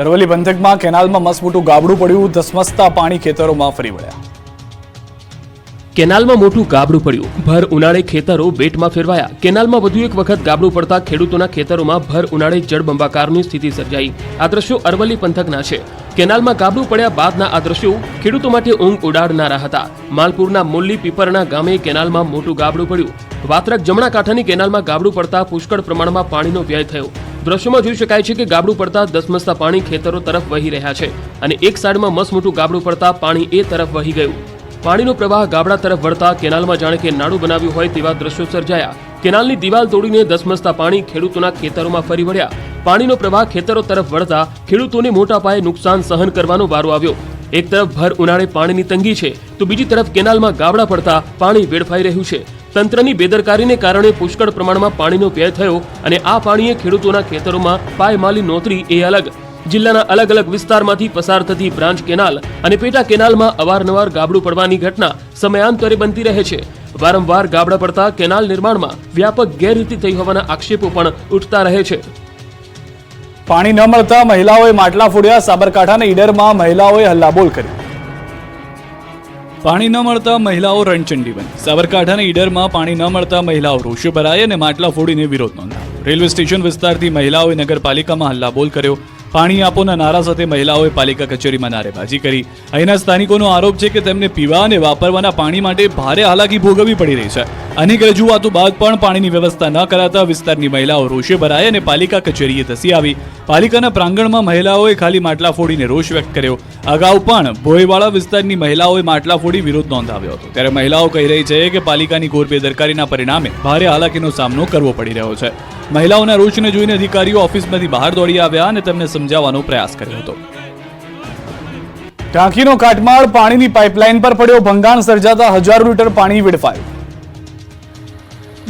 અરવલ્લી પંથકમાં કેનાલમાં મસમોટું ગાબડું પડ્યું, ધસમસતા પાણી ખેતરોમાં ફરી વળ્યા. કેનાલમાં મોટું ગાબડું પડ્યું, ભર ઉનાળે ખેતરો બેટમાં ફેરવાયા. કેનાલમાં વધુ એક વખત ગાબડું પડતા ખેડૂતોના ખેતરોમાં ભર ઉનાળે જળબંબાકારની સ્થિતિ સર્જાઈ. આ દ્રશ્યો અરવલ્લી પંથકના છે. કેનાલમાં ગાબડું પડ્યા બાદના આ દ્રશ્યો ખેડૂતો માટે ઊંઘ ઉડાડનારા હતા. માલપુરના મુલ્લી પીપરના ગામે કેનાલમાં મોટું ગાબડું પડ્યું. વાત્રક જમણા કાંઠાની કેનાલમાં ગાબડું પડતા પુષ્કળ પ્રમાણમાં પાણીનો વ્યય થયો. દ્રશ્યોમાં જોઈ શકાય છે કે ગાબડું પડતા ધસમસતા પાણી ખેતરો તરફ વહી રહ્યા છે અને એક સાઈડમાં મસમોટું ગાબડું પડતા પાણી એ તરફ વહી ગયું. પાણીનો પ્રવાહ ગાબડા તરફ વળતા કેનાલમાં જાણે કે નાડું બનાવ્યું હોય તેવા દ્રશ્યો સર્જાયા. કેનાલની દિવાલ તોડીને ધસમસતા પાણી ખેડૂતોના ખેતરોમાં ફરી વળ્યા. પાણીનો પ્રવાહ ખેતરો તરફ વળતા ખેડૂતોને મોટા પાયે નુકસાન સહન કરવાનો વારો આવ્યો. એક તરફ ભર ઉનાળે પાણીની તંગી છે તો બીજી તરફ કેનાલમાં ગાબડા પડતા પાણી વેડફાઈ રહ્યું છે. તંત્રની બેદરકારીને કારણે પુષ્કળ પ્રમાણમાં પાણીનો વ્યય થયો અને આ પાણીએ ખેડૂતોના ખેતરોમાં પાયમાલી નોતરી એ અલગ. જિલ્લાના અલગ અલગ વિસ્તારમાંથી પસાર થતી બ્રાન્ચ કેનાલ અને પેટા કેનાલમાં અવારનવાર ગાબડું પડવાની ઘટના સમયાંતરે બનતી રહે છે. વારંવાર ગાબડા પડતા કેનાલ નિર્માણમાં વ્યાપક ગેરરીતિ થઈ હોવાના આક્ષેપો પણ ઉઠતા રહે છે. પાણી ન મળતા મહિલાઓએ માટલા ફોડ્યા. સાબરકાંઠાના ઈડરમાં મહિલાઓએ હલ્લાબોલ કરી. પાણી ન મળતા મહિલાઓ રણચંડી બની. સાબરકાંઠાના ઈડરમાં પાણી ન મળતા મહિલાઓ રોષે ભરાઈ અને માટલા ફોડીને વિરોધ નોંધાવ્યો. રેલવે સ્ટેશન વિસ્તારથી મહિલાઓએ નગરપાલિકામાં હલ્લાબોલ કર્યો. પાણી આપોના નારા સાથે મહિલાઓએ પાલિકા કચેરીમાં નારેબાજી કરી. અહીંના સ્થાનિકોનો આરોપ છે કે તેમને પીવા અને વાપરવાના પાણી માટે ભારે હાલાકી ભોગવવી પડી રહી છે. અનેક રજૂઆતો બાદ પણ પાણીની વ્યવસ્થા ન કરાતા વિસ્તારની મહિલાઓ રોષે ભરાઈ અને પાલિકા કચેરીએ ધસી આવી. પાલિકાના પ્રાંગણમાં મહિલાઓએ ખાલી માટલા ફોડીને રોષ વ્યક્ત કર્યો. અગાઉ પણ ભોયવાડા વિસ્તારની મહિલાઓએ માટલા ફોડી વિરોધ નોંધાવ્યો હતો. ત્યારે મહિલાઓ કહી રહી છે કે પાલિકાની ઘોર બેદરકારીના પરિણામે ભારે હાલાકીનો સામનો કરવો પડી રહ્યો છે. મહિલાઓના રોષને જોઈને અધિકારીઓ ઓફિસમાંથી બહાર દોડી આવ્યા અને તેમને સમજાવવાનો પ્રયાસ કર્યો હતો. ટાંકીનો કાટમાળ, પાણીની પાઇપલાઇન પર પડ્યો ભંગાણ સર્જાતા હજારો લીટર પાણી વેડફાયું.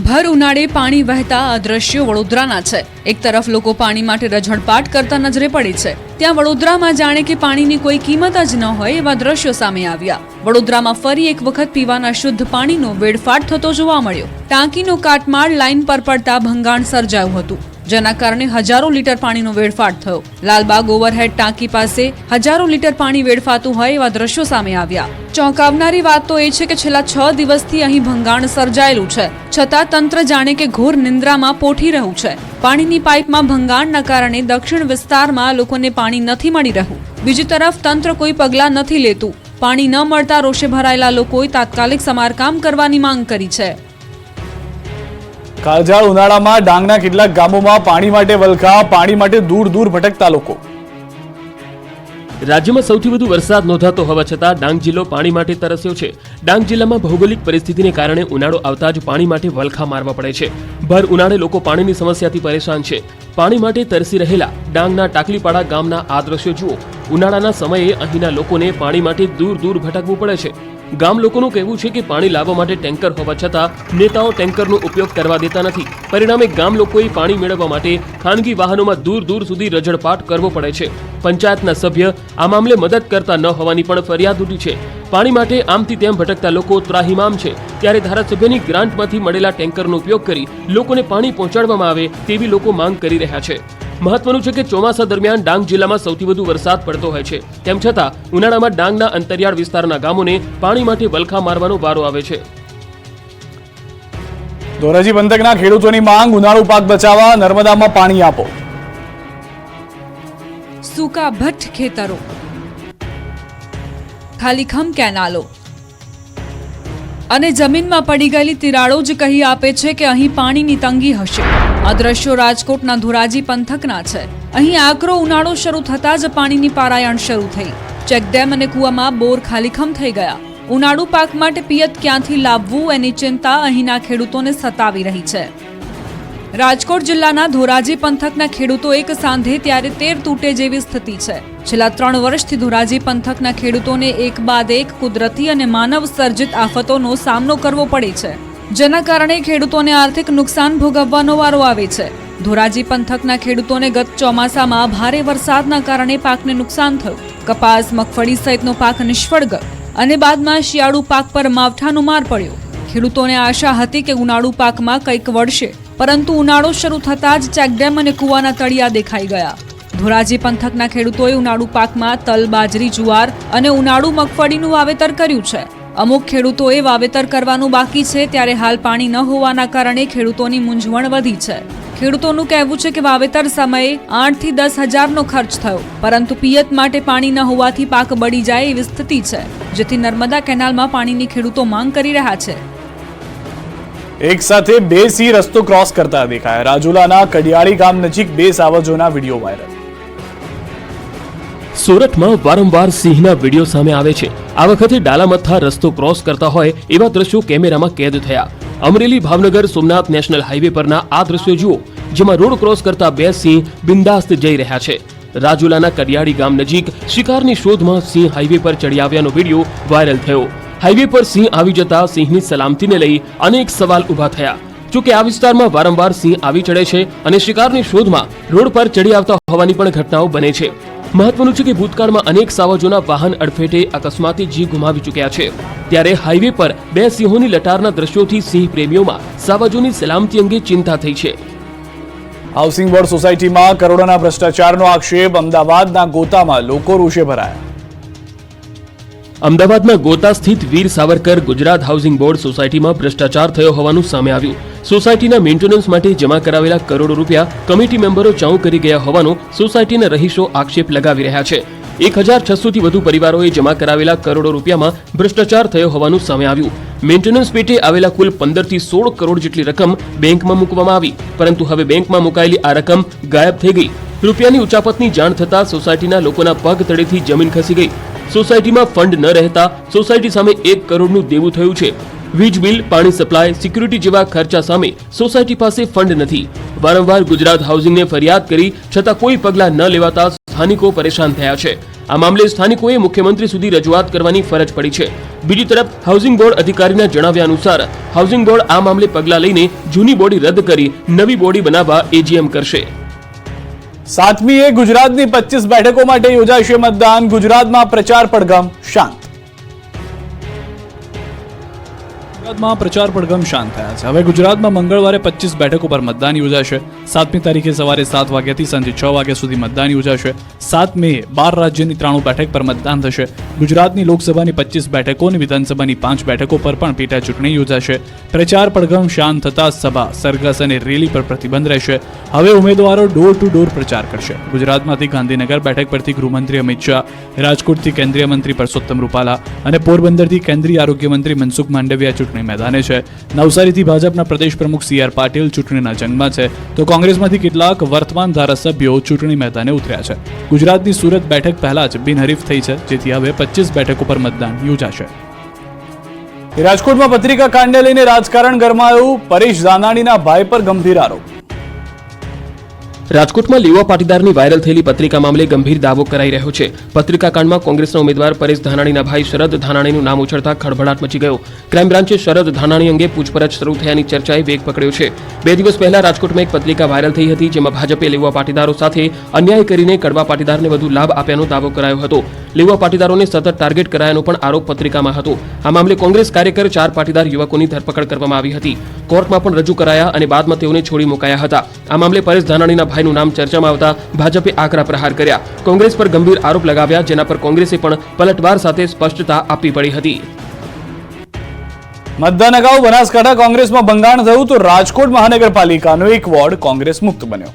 ભર ઉનાળે પાણી વહેતા આ દ્રશ્યો વડોદરાના છે. એક તરફ લોકો પાણી માટે રઝળપાટ કરતા નજરે પડે છે, ત્યાં વડોદરામાં જાણે કે પાણીની કોઈ કિંમત જ ન હોય એવા દ્રશ્યો સામે આવ્યા. વડોદરામાં ફરી એક વખત પીવાના શુદ્ધ પાણીનો વેડફાટ થતો જોવા મળ્યો. ટાંકીનો કાટમાળ લાઇન પર પડતા ભંગાણ સર્જાયું હતું, જેના કારણે હજારો લીટર પાણીનો વેડફાટ થયો. લાલબાગ ઓવરહેડ ટાંકી પાસે હજારો લીટર પાણી વેડફાતું હોય એવા દ્રશ્યો સામે આવ્યા. ચોંકાવનારી વાત તો એ છે કે છેલ્લા 6 દિવસથી અહીં ભંગાણ સર્જાયેલું છે, છતાં તંત્ર જાણે કે ઘોર નિંદ્રામાં પોઠી રહ્યું છે. પાણીની પાઇપમાં ભંગાણના કારણે દક્ષિણ વિસ્તારમાં લોકોને પાણી નથી મળી રહ્યું. બીજી તરફ તંત્ર કોઈ પગલાં નથી લેતું. પાણી ન મળતા રોષે ભરાયેલા લોકોએ તાત્કાલિક સમારકામ કરવાની માંગ કરી છે. કાળઝાળ ઉનાળામાં ડાંગના કેટલાક ગામોમાં પાણી માટે વલખા. પાણી માટે દૂર દૂર ભટકતા લોકો. રાજ્યમાં સૌથી વધુ વરસાદ નોંધાતો હોવા છતાં ડાંગ જિલ્લો પાણી માટે તરસ્યો છે. ડાંગ જિલ્લામાં ભૌગોલિક પરિસ્થિતિને કારણે ઉનાળો આવતા જ પાણી માટે વલખા મારવા પડે છે. ભર ઉનાળે લોકો પાણીની સમસ્યાથી પરેશાન છે. પાણી માટે તરસી રહેલા ડાંગના ટાકલીપાડા ગામના આ દ્રશ્યો જુઓ. ઉનાળાના સમયે અહીંના લોકોને પાણી માટે દૂર દૂર ભટકવું પડે છે. ગામ લોકોનું કહેવું છે કે પાણી લાવવા માટે ટેન્કર હોવા છતાં નેતાઓ ટેન્કરનો ઉપયોગ કરવા દેતા નથી. પરિણામે ગામ લોકોએ પાણી મેળવવા માટે ખાનગી વાહનોમાં દૂર દૂર સુધી રઝળપાટ કરવો પડે છે. પંચાયતના સભ્ય આ મામલે મદદ કરતા ન હોવાની પણ ફરિયાદ ઉઠી છે. પાણી માટે આમથી તેમ ભટકતા લોકો ત્રાહિમામ છે. ત્યારે ધારાસભ્યની ગ્રાન્ટમાંથી મળેલા ટેન્કરનો ઉપયોગ કરી લોકોને પાણી પહોંચાડવામાં આવે તેવી લોકો માંગ કરી રહ્યા છે. મહત્વનું છે કે ચોમાસા દરમિયાન ડાંગ જિલ્લામાં સૌથી વધુ વરસાદ પડતો હોય છે. તેમ છતાં ઉનાળામાં ડાંગના અંતરિયાળ વિસ્તારના ગામોને પાણી માટે વલખા મારવાનો વારો આવે છે. ધોરાજી પંથકના ખેડૂતોની માંગ, ઉનાળુ પાક બચાવવા નર્મદામાં પાણી આપો. સૂકા ભઠ્ઠ ખેતરો, ખાલીખમ કેનાલો અને જમીનમાં પડી ગયેલી તિરાડો જ કહી આપે છે કે અહીં પાણીની તંગી હશે. આ દ્રશ્યો રાજકોટના ધોરાજી પંથકના છે. અહીં આકરો ઉનાળો શરૂ થતાં જ પાણીની પારાયણ શરૂ થઈ. ચેકડેમ અને કૂવામાં બોર ખાલીખમ થઈ ગયા. ઉનાળુ પાક માટે પિયત ક્યાંથી લાવવું એની ચિંતા અહીંના ખેડૂતોને સતાવી રહી છે. રાજકોટ જિલ્લાના ધોરાજી પંથકના ખેડૂતો એક સાંધે ત્યારે 13 તૂટે જેવી સ્થિતિ છે. છેલ્લા 3 વર્ષથી ધોરાજી પંથકના ખેડૂતોને એક બાદ એક કુદરતી અને માનવ સર્જિત આફતોનો સામનો કરવો પડે છે, જેના કારણે ખેડૂતોને આર્થિક નુકસાન ભોગવવાનો વારો આવે છે. ધોરાજી પંથકના ખેડૂતોને ગત ચોમાસામાં ભારે વરસાદના કારણે પાકને નુકસાન થયું. કપાસ, મગફળી સહિતનો પાક નિષ્ફળ ગયો અને બાદમાં શિયાળુ પાક પર માવઠાનો માર પડ્યો. ખેડૂતોને આશા હતી કે ઉનાળુ પાકમાં કંઈક વળશે, પરંતુ ઉનાળો શરૂ થતાં જ ચેકડેમ અને કૂવાના તળિયા દેખાઈ ગયા. ધોરાજી પંથકના ખેડૂતોએ ઉનાળુ પાકમાં તલ, બાજરી, જુવાર અને ઉનાળુ મગફળીનું વાવેતર કર્યું છે. અમુક ખેડૂતોએ વાવેતર કરવાનું બાકી છે, ત્યારે હાલ પાણી ન હોવાના કારણે ખેડૂતોની મૂંઝવણ વધી છે. ખેડૂતોનું કહેવું છે કે વાવેતર સમયે 8 થી 10 હજારનો ખર્ચ થયો, પરંતુ પિયત માટે પાણી ન હોવાથી પાક બળી જાય એવી સ્થિતિ છે, જેથી નર્મદા કેનાલમાં પાણીની ખેડૂતો માંગ કરી રહ્યા છે. એક સાથે બે સિંહ રસ્તો ક્રોસ કરતા દેખાયા. રાજુલાના કડિયાળી ગામ નજીક બે સાવજોના વિડીયો વાયરલ. સુરતમાં વારંવાર સિંહના વિડીયો સામે આવે છે. આ વખતે ડાલામથ્થા રસ્તો ક્રોસ કરતા હોય એવા દ્રશ્યો કેમેરામાં કેદ થયા. અમરેલી ભાવનગર સોમનાથ નેશનલ હાઈવે પરના આ દ્રશ્યો જુઓ, જેમાં રોડ ક્રોસ કરતા બે સિંહ બિંદાસ્ત જઈ રહ્યા છે. રાજુલાના કડિયાળી ગામ નજીક શિકારની શોધમાં સિંહ હાઈવે પર ચડી આવ્યાનો વિડીયો વાયરલ થયો. હાઈવે પર સિંહ આવી જતા સિંહની સલામતીને લઈ અનેક સવાલ ઉભા થયા. જોકે આ વિસ્તારમાં વારંવાર સિંહ આવી ચડે છે અને શિકારની શોધમાં રોડ પર ચડી આવતા હોવાની પણ ઘટનાઓ બને છે. મહત્વનું છે કે ભૂતકાળમાં અનેક સાવજોના વાહન અડફેટે અકસ્માતે જીવ ગુમાવી ચૂક્યા છે. ત્યારે હાઈવે પર બે સિંહોની લટારના દ્રશ્યોથી સિંહ પ્રેમીઓમાં સાવજોની સલામતી અંગે ચિંતા થઈ છે. હાઉસિંગ બોર્ડ સોસાયટીમાં કરોડોના ભ્રષ્ટાચારનો આક્ષેપ. અમદાવાદના ગોતામાં લોકો રોષે ભરાયા. અમદાવાદના ગોતા સ્થિત વીર સાવરકર ગુજરાત હાઉસિંગ બોર્ડ સોસાયટીમાં ભ્રષ્ટાચાર થયો હોવાનું સામે આવ્યું. સોસાયટીના મેન્ટેનન્સ માટે જમા કરાવેલા કરોડો રૂપિયા કમિટી મેમ્બરો ચાઉ કરી ગયા હોવાનો સોસાયટીના રહીશો આક્ષેપ લગાવી રહ્યા છે. 1600 થી વધુ પરિવારોએ જમા કરાવેલા કરોડો રૂપિયામાં ભ્રષ્ટાચાર થયો હોવાનું સામે આવ્યું. મેન્ટેનન્સ પેટે આવેલા કુલ 15 થી 16 કરોડ જેટલી રકમ બેંકમાં મૂકવામાં આવી, પરંતુ હવે બેંકમાં મુકાયેલી આ રકમ ગાયબ થઈ ગઈ. રૂપિયાની ઉચાપતની જાણ થતાં સોસાયટીના લોકોના પગ તળેથી જમીન ખસી ગઈ. સોસાયટીમાં ફંડ ન રહેતા સોસાયટી સામે 1 કરોડનું દેવું થયું છે. વીજ બિલ, પાણી સપ્લાય, સિક્યુરિટી જેવા ખર્ચા સામે સોસાયટી પાસે ફંડ નથી. વારંવાર ગુજરાત હાઉસિંગને ફરિયાદ કરી છતાં કોઈ પગલાં ન લેવાતા સ્થાનિકો પરેશાન થયા છે. આ મામલે સ્થાનિકોએ મુખ્યમંત્રી સુધી રજૂઆત કરવાની ફરજ પડી છે. બીજી તરફ હાઉસિંગ બોર્ડ અધિકારીના જણાવ્યા અનુસાર હાઉસિંગ બોર્ડ આ મામલે પગલાં લઈને જૂની બોડી રદ કરી નવી બોડી બનાવવા એજીએમ કરશે. 7મીએ ગુજરાતની 25 બેઠકો માટે યોજાશે મતદાન. ગુજરાતમાં પ્રચાર પડઘમ શાંત. ગુજરાતમાં પ્રચાર પડઘમ શાંત થયા છે. હવે ગુજરાતમાં મંગળવારે 25 બેઠકો પર મતદાન યોજાશે. 7મી તારીખે સવારે 7 વાગ્યાથી સાંજે 6 વાગ્યા સુધી મતદાન યોજાશે. 7 મે 12 રાજ્યની 93 બેઠક પર મતદાન થશે. ગુજરાતની લોકસભાની 25 બેઠકો અને વિધાનસભાની 5 બેઠકો પર પણ પેટા ચૂંટણી યોજાશે. પ્રચાર પડઘમ શાંત થતા સભા, સરઘસ અને રેલી પર પ્રતિબંધ રહેશે. હવે ઉમેદવારો ડોર ટુ ડોર પ્રચાર કરશે. ગુજરાતમાંથી ગાંધીનગર બેઠક પરથી ગૃહમંત્રી અમિત શાહ, રાજકોટથી કેન્દ્રીય મંત્રી પરસોત્તમ રૂપાલા અને પોરબંદરથી કેન્દ્રીય આરોગ્ય મંત્રી મનસુખ માંડવિયા ચૂંટણી મેદાને છે. નવસારીથી ભાજપના પ્રદેશ પ્રમુખ CR પાટીલ ચૂંટણીના જંગમાં છે, તો કોંગ્રેસમાંથી કેટલાક વર્તમાન ધારાસભ્યો ચૂંટણી મેદાને ઉતર્યા છે. ગુજરાતની સુરત બેઠક પહેલા જ બિનહરીફ થઈ છે, જેથી હવે 25 બેઠકો પર મતદાન યોજાશે. રાજકોટમાં પત્રિકા કાંડને લઈને રાજકારણ ગરમાયું. પરેશ ધાનાણીના ભાઈ પર ગંભીર આરોપ. રાજકોટમાં લેવા પાટીદારની વાયરલ થયેલી પત્રિકા મામલે ગંભીર દાવો કરાઈ રહ્યો છે. પત્રિકા કાંડમાં કોંગ્રેસના ઉમેદવાર પરેશ ધાનાણીના ભાઈ શરદ ધાનાણીનું નામ ઉછળતા ખળભળાટ મચી ગયો. ક્રાઇમ બ્રાન્ચે શરદ ધાનાણી અંગે પૂછપરછ શરૂ થયાની ચર્ચાએ વેગ પકડ્યો છે. 2 દિવસ પહેલા રાજકોટમાં એક પત્રિકા વાયરલ થઈ હતી, જેમાં ભાજપે લેવા પાટીદારો સાથે અન્યાય કરીને કડવા પાટીદારને વધુ લાભ આપ્યાનો દાવો કરાયો હતો. લેવા પાટીદારોને સતત ટાર્ગેટ કરાયાનો પણ આરોપ પત્રિકામાં હતો. આ મામલે કોંગ્રેસ કાર્યકર 4 પાટીદાર યુવકોની ધરપકડ કરવામાં આવી હતી. કોર્ટમાં પણ રજૂ કરાયા અને બાદમાં તેઓને છોડી મુકાયા હતા. આ મામલે પરેશ ધાનાણીના ભાઈનું નામ ચર્ચામાં આવતા ભાજપે આકરા પ્રહાર કર્યા. કોંગ્રેસ પર ગંભીર આરોપ લગાવ્યા, જેના પર કોંગ્રેસે પણ પલટવાર સાથે સ્પષ્ટતા આપવી પડી હતી. મતદાન અગાઉ બનાસકાંઠા કોંગ્રેસમાં ભંગાણ થયું તો રાજકોટ મહાનગરપાલિકાનો એક વોર્ડ કોંગ્રેસ મુક્ત બન્યો.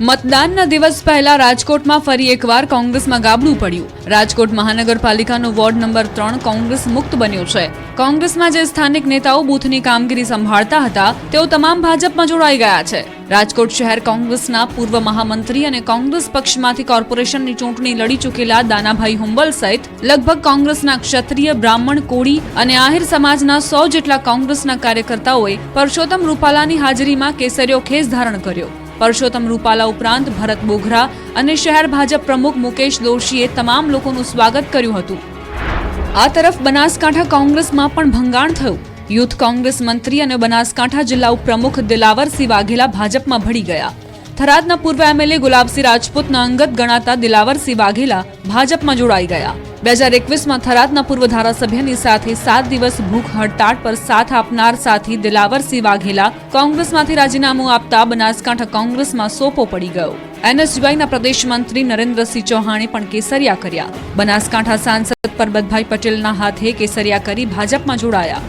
મતદાનના દિવસ પહેલા રાજકોટમાં ફરી એકવાર કોંગ્રેસમાં ગાબડું પડ્યું. રાજકોટ મહાનગરપાલિકાનો વોર્ડ નંબર 3 કોંગ્રેસ મુક્ત બન્યો છે. કોંગ્રેસમાં જે સ્થાનિક નેતાઓ બૂથની કામગીરી સંભાળતા હતા, તેઓ તમામ ભાજપમાં જોડાઈ ગયા છે. રાજકોટ શહેર કોંગ્રેસના પૂર્વ મહામંત્રી અને કોંગ્રેસ પક્ષમાંથી કોર્પોરેશનની ચૂંટણી લડી ચૂકેલા દાનાભાઈ હુંબલ સહિત લગભગ કોંગ્રેસના ક્ષત્રિય, બ્રાહ્મણ, કોળી અને આહિર સમાજના 100 જેટલા કોંગ્રેસના કાર્યકર્તાઓએ પરસોત્તમ રૂપાલાની હાજરીમાં કેસરીયો ખેસ ધારણ કર્યો. પરસોત્તમ રૂપાલા ઉપરાંત ભરત બોઘરા અને શહેર ભાજપ પ્રમુખ મુકેશ દોશીએ તમામ લોકોનું સ્વાગત કર્યું હતું. આ તરફ બનાસકાંઠા કોંગ્રેસમાં પણ ભંગાણ થયું. યુથ કોંગ્રેસ મંત્રી અને બનાસકાંઠા જિલ્લા ઉપપ્રમુખ દિલાવરસિંહ વાઘેલા ભાજપમાં ભળી ગયા. થરાદના પૂર્વ એમએલએ ગુલાબસિંહ રાજપૂતના અંગત ગણાતા દિલાવરસિંહ વાઘેલા ભાજપમાં જોડાઈ ગયા. 2021માં થરાદના પૂર્વ ધારાસભ્યની સાથે 7 દિવસ ભૂખ હડતાળ પર સાથ આપનાર સાથી દિલાવરસિંહ વાઘેલા કોંગ્રેસમાંથી રાજીનામું આપતા બનાસકાંઠા કોંગ્રેસમાં સોપો પડી ગયો. એનએસયુઆઈના પ્રદેશ મંત્રી નરેન્દ્રસિંહ ચૌહાણે પણ કેસરિયા કર્યા. બનાસકાંઠા સાંસદ પરબતભાઈ પટેલના હાથે કેસરિયા કરી ભાજપમાં જોડાયા.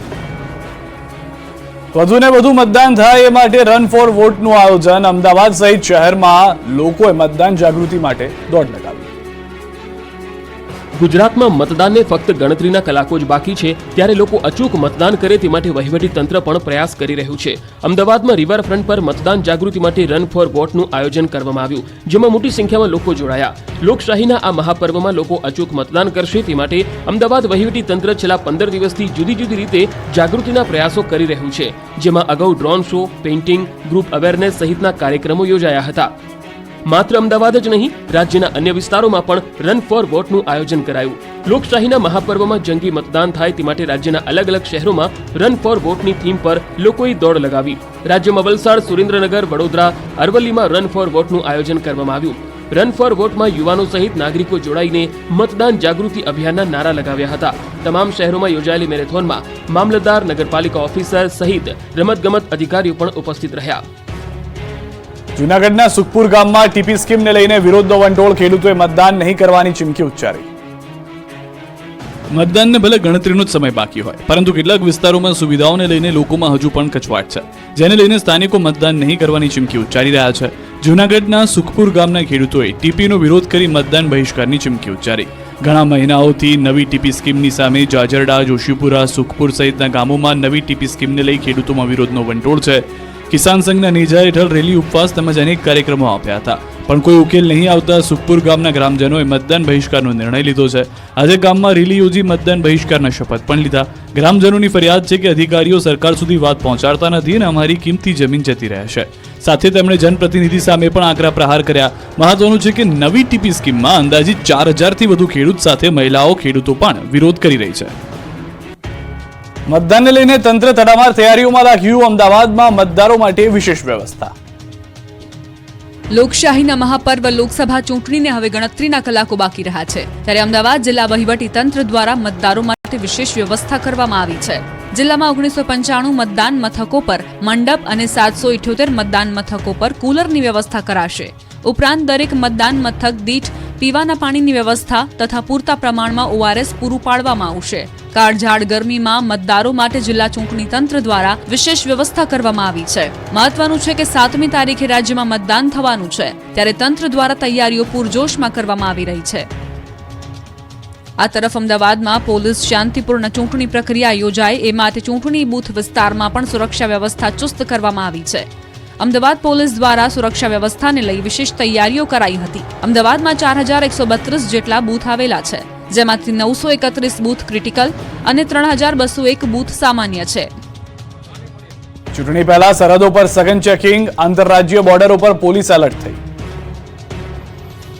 વધુને વધુ મતદાન થાય એ માટે રન ફોર વોટનું આયોજન. અમદાવાદ સહિત શહેરમાં લોકોએ મતદાન જાગૃતિ માટે દોડ લગાવી. ગુજરાતમાં મતદાનને ફક્ત ગણતરીના કલાકો જ બાકી છે ત્યારે લોકો અચૂક મતદાન કરે તે માટે વહીવટી તંત્ર પણ પ્રયાસ કરી રહ્યું છે. અમદાવાદમાં રિવરફ્રન્ટ પર મતદાન જાગૃતિ માટે રન ફોર વોટનું આયોજન કરવામાં આવ્યું, જેમાં મોટી સંખ્યામાં લોકો જોડાયા. લોકશાહીના આ મહાપર્વમાં લોકો અચૂક મતદાન કરશે તે માટે અમદાવાદ વહીવટી તંત્ર છેલ્લા 15 દિવસથી જુદી જુદી રીતે જાગૃતિના પ્રયાસો કરી રહ્યું છે, જેમાં અગાઉ drone show, painting, group awareness સહિતના કાર્યક્રમો યોજાયા હતા. માત્ર અમદાવાદ જ નહીં, રાજ્યના અન્ય વિસ્તારોમાં પણ રન ફોર વોટનું આયોજન કરાયું. લોકશાહીના મહાપર્વમાં જંગી મતદાન થાય તે માટે રાજ્યના અલગ અલગ શહેરોમાં રન ફોર વોટની થીમ પર લોકોએ દોડ લગાવી. રાજ્યમાં વલસાડ, સુરેન્દ્રનગર, વડોદરા, અરવલ્લીમાં રન ફોર વોટનું આયોજન કરવામાં આવ્યું. રન ફોર વોટમાં યુવાનો સહિત નાગરિકો જોડાઈને મતદાન જાગૃતિ અભિયાનના નારા લગાવ્યા હતા. તમામ શહેરોમાં યોજાયેલી મેરેથોનમાં મામલતદાર, નગરપાલિકા ઓફિસર સહિત રમતગમત અધિકારીઓ પણ ઉપસ્થિત રહ્યા. જૂનાગઢના સુખપુર ગામમાં ટીપી સ્કીમને લઈને વિરોધનો વંટોળ. ખેડૂતોએ મતદાન નહીં કરવાની ચીમકી ઉચ્ચારી. મતદાનને ભલે ગણતરીનો જ સમય બાકી હોય, પરંતુ કેટલાક વિસ્તારોમાં સુવિધાઓને લઈને લોકોમાં હજુ પણ કચવાટ છે, જેને લઈને સ્થાનિકો મતદાન નહીં કરવાની ચીમકી ઉચ્ચારી રહ્યા છે. જૂનાગઢના સુખપુર ગામના ખેડૂતોએ ટીપીનો વિરોધ કરી મતદાન બહિષ્કારની ચીમકી ઉચ્ચારી. ઘણા મહિનાઓથી નવી ટીપી સ્કીમની સામે જાજરડા, જોશીપુરા, સુખપુર સહિતના ગામોમાં નવી ટીપી સ્કીમને લઈ ખેડૂતોમાં વિરોધનો વંટોળ છે. કિસાન સંઘના નેજા હેઠળ રેલી, ઉપવાસ તેમજ અનેક કાર્યક્રમો આપ્યા હતા, પણ કોઈ ઉકેલ નહીં આવતા સુખપુર ગામના ગ્રામજનોએ મતદાન બહિષ્કારનો નિર્ણય લીધો છે. આજે ગામમાં રેલી યોજી મતદાન બહિષ્કારના શપથ પણ લીધા. ગ્રામજનોની ફરિયાદ છે કે અધિકારીઓ સરકાર સુધી વાત પહોંચાડતા નથી અને અમારી કિંમતી જમીન જતી રહે છે. સાથે તેમણે જનપ્રતિનિધિ સામે પણ આકરા પ્રહાર કર્યા. મહત્વનું છે કે નવી ટીપી સ્કીમમાં અંદાજિત 4000થી વધુ ખેડૂત સાથે મહિલાઓ, ખેડૂતો પણ વિરોધ કરી રહી છે. મતદાનને લઈને તંત્ર તડામાર તૈયારીઓમાં લાગ્યું. અમદાવાદમાં મતદારો માટે વિશેષ વ્યવસ્થા. લોકશાહીના મહાપર્વ લોકસભા ચૂંટણીને હવે ગણતરીના કલાકો બાકી રહ્યા છે, ત્યારે અમદાવાદ જિલ્લા વહીવટી તંત્ર દ્વારા મતદારો માટે વિશેષ વ્યવસ્થા કરવામાં આવી છે. જિલ્લામાં 1995 મતદાન મથકો પર મંડપ અને 778 મતદાન મથકો પર કુલરની વ્યવસ્થા કરાશે. ઉપરાંત દરેક મતદાન મથક દીઠ પીવાના પાણીની વ્યવસ્થા તથા પૂરતા પ્રમાણમાં ORS પૂરું પાડવામાં આવશે. કાળઝાળ ગરમીમાં મતદારો માટે જિલ્લા ચૂંટણી તંત્ર દ્વારા વિશેષ વ્યવસ્થા કરવામાં આવી છે. મહત્વનું છે કે 7મી તારીખે રાજ્યમાં મતદાન થવાનું છે, ત્યારે તંત્ર દ્વારા તૈયારીઓ પૂરજોશમાં કરવામાં આવી રહી છે. આ તરફ અમદાવાદમાં પોલીસ શાંતિપૂર્ણ ચૂંટણી પ્રક્રિયા યોજાય એ માટે ચૂંટણી બૂથ વિસ્તારમાં પણ સુરક્ષા વ્યવસ્થા ચુસ્ત કરવામાં આવી છે. અમદાવાદ પોલીસ દ્વારા સુરક્ષા વ્યવસ્થાને લઈ વિશેષ તૈયારીઓ કરાઈ હતી. અમદાવાદમાં 4132 જેટલા બૂથ આવેલા છે, જેમાંથી 931 બૂથ ક્રિટિકલ અને 3201 બૂથ સામાન્ય છે. ચૂંટણી પહેલા સરહદો પર સઘન ચેકિંગ. આંતરરાજ્ય બોર્ડરો પર પોલીસ એલર્ટ થઈ.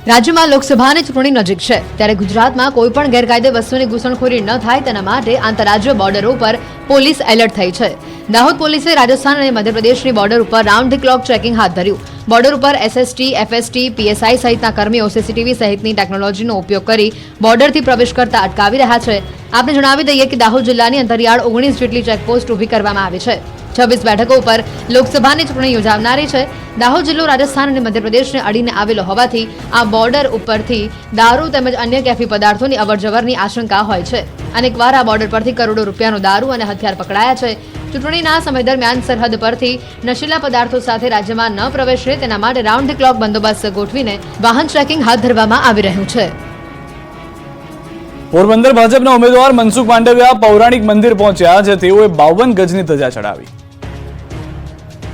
રાજ્યમાં લોકસભાની ચૂંટણી નજીક છે, ત્યારે ગુજરાતમાં કોઈ પણ ગેરકાયદે વસ્તુની ઘૂસણખોરી ન થાય તેના માટે આંતરરાજ્ય બોર્ડરો પર પોલીસ એલર્ટ થઈ છે. દાહોદ પોલીસે રાજસ્થાન અને મધ્યપ્રદેશની બોર્ડર ઉપર રાઉન્ડ ધી ક્લોક ચેકિંગ હાથ ધર્યું. બોર્ડર ઉપર SST, FST, PSI સહિતના કર્મીઓ CCTV સહિતની ટેકનોલોજીનો ઉપયોગ કરી બોર્ડરથી પ્રવેશ કરતા અટકાવી રહ્યા છે. આપને જણાવી દઈએ કે દાહોદ જિલ્લાની અંતરિયાળ 19 જેટલી ચેકપોસ્ટ ઊભી કરવામાં આવી છે. 26 બેઠકો ઉપર લોકસભાની ચૂંટણી યોજાનારી છે. દાહોદ જિલ્લો રાજસ્થાન અને મધ્યપ્રદેશને અડીને આવેલો હોવાથી આ બોર્ડર ઉપરથી દારૂ તેમજ અન્ય કેફી પદાર્થોની અવરજવરની આશંકા હોય છે. અનેકવાર આ બોર્ડર પરથી કરોડો રૂપિયાનો દારૂ અને હથિયાર પકડાયા છે. ચૂંટણીના સમય દરમિયાન સરહદ પરથી નશીલા પદાર્થો સાથે રાજ્યમાં ન પ્રવેશે તેના માટે રાઉન્ડ ધી ક્લોક બંદોબસ્ત ગોઠવીને વાહન ચેકિંગ હાથ ધરવામાં આવી રહ્યું છે. પોરબંદર ભાજપના ઉમેદવાર મનસુખ માંડવિયા પૌરાણિક મંદિર પહોંચ્યા, જે તેઓએ 52 ગજની ધજા ચડાવી.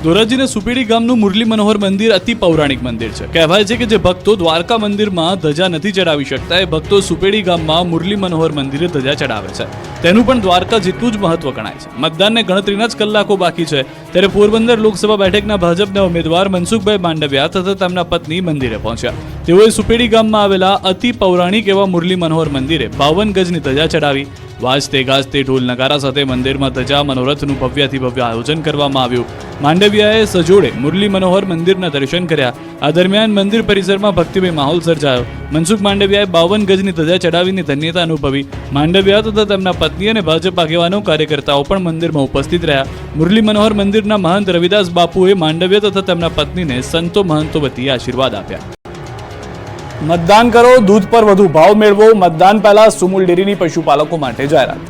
ધોરાજીના સુપેડી ગામનું મુરલી મનોહર મંદિર અતિ પૌરાણિક મંદિર છે. કહેવાય છે કે જે ભક્તો દ્વારકા મંદિરમાં ધજા નથી ચડાવી શકતા, એ ભક્તો સુપેડી ગામમાં મુરલી મનોહર મંદિરે ધજા ચડાવે છે. તેનું પણ દ્વારકા જેટલું જ મહત્વ ગણાય છે. મતદાનને ગણતરીના જ કલાકો બાકી છે, ત્યારે પોરબંદર લોકસભા બેઠકના ભાજપના ઉમેદવાર મનસુખભાઈ માંડવિયા તથા તેમના પત્ની મંદિરે પહોંચ્યા. તેઓએ સુપેડી ગામમાં આવેલા અતિ પૌરાણિક એવા મુરલી મનોહર મંદિરે 52 ગજની ધજા ચડાવી. વાજતે ગાજતે ઢોલ નગારા સાથે મંદિરમાં ધજા મનોરથનું ભવ્યથી ભવ્ય આયોજન કરવામાં આવ્યું. માંડવિયાએ સજોડે મુરલી મનોહર મંદિરના દર્શન કર્યા. આ દરમિયાન મંદિર પરિસરમાં ભક્તિમય માહોલ સર્જાયો. મનસુખ માંડવિયાએ 52 ગજની ધજા ચડાવીને ધન્યતા અનુભવી. માંડવિયા તથા તેમના પત્ની અને ભાજપ આગેવાનો કાર્યકર્તાઓ પણ મંદિરમાં ઉપસ્થિત રહ્યા. મુરલી મનોહર મંદિરના મહંત રવિદાસ બાપુએ માંડવિયા તથા તેમના પત્નીને સંતો મહંતો વતી આશીર્વાદ આપ્યા. મતદાન કરો, દૂધ પર વધુ ભાવ મેળવો. મતદાન પહેલા સુમુલ ડેરીની પશુપાલકો માટે જાહેરાત.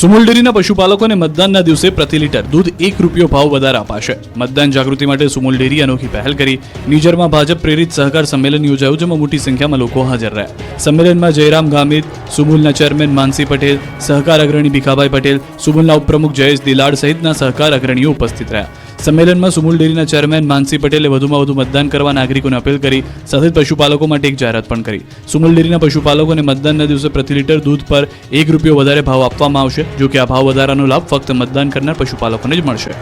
સુમુલ ડેરીના પશુપાલકોને મતદાનના દિવસે પ્રતિ લીટર દૂધ ₹1 ભાવ વધારે અપાશે. મતદાન જાગૃતિ માટે સુમુલ ડેરી અનોખી પહેલ કરી. નિઝરમાં ભાજપ પ્રેરિત સહકાર સંમેલન યોજાયું, જેમાં મોટી સંખ્યામાં લોકો હાજર રહ્યા. સંમેલનમાં જયરામ ગામિત, સુમુલના ચેરમેન માનસી પટેલ, સહકાર અગ્રણી ભીખાભાઈ પટેલ, સુમુલના ઉપપ્રમુખ જયેશ દિલાડ સહિતના સહકાર અગ્રણીઓ ઉપસ્થિત રહ્યા. સંમેલનમાં સુમુલ ડેરીના ચેરમેન માનસી પટેલે વધુમાં વધુ મતદાન કરવા નાગરિકોને અપીલ કરી. સાથે જ પશુપાલકો માટે એક જાહેરાત પણ કરી. સુમુલ ડેરીના પશુપાલકોને મતદાનના દિવસે પ્રતિ લીટર દૂધ પર ₹1 વધારે ભાવ આપવામાં આવશે. જો કે આ ભાવ વધારાનો લાભ ફક્ત મતદાન કરનાર પશુપાલકોને જ મળશે.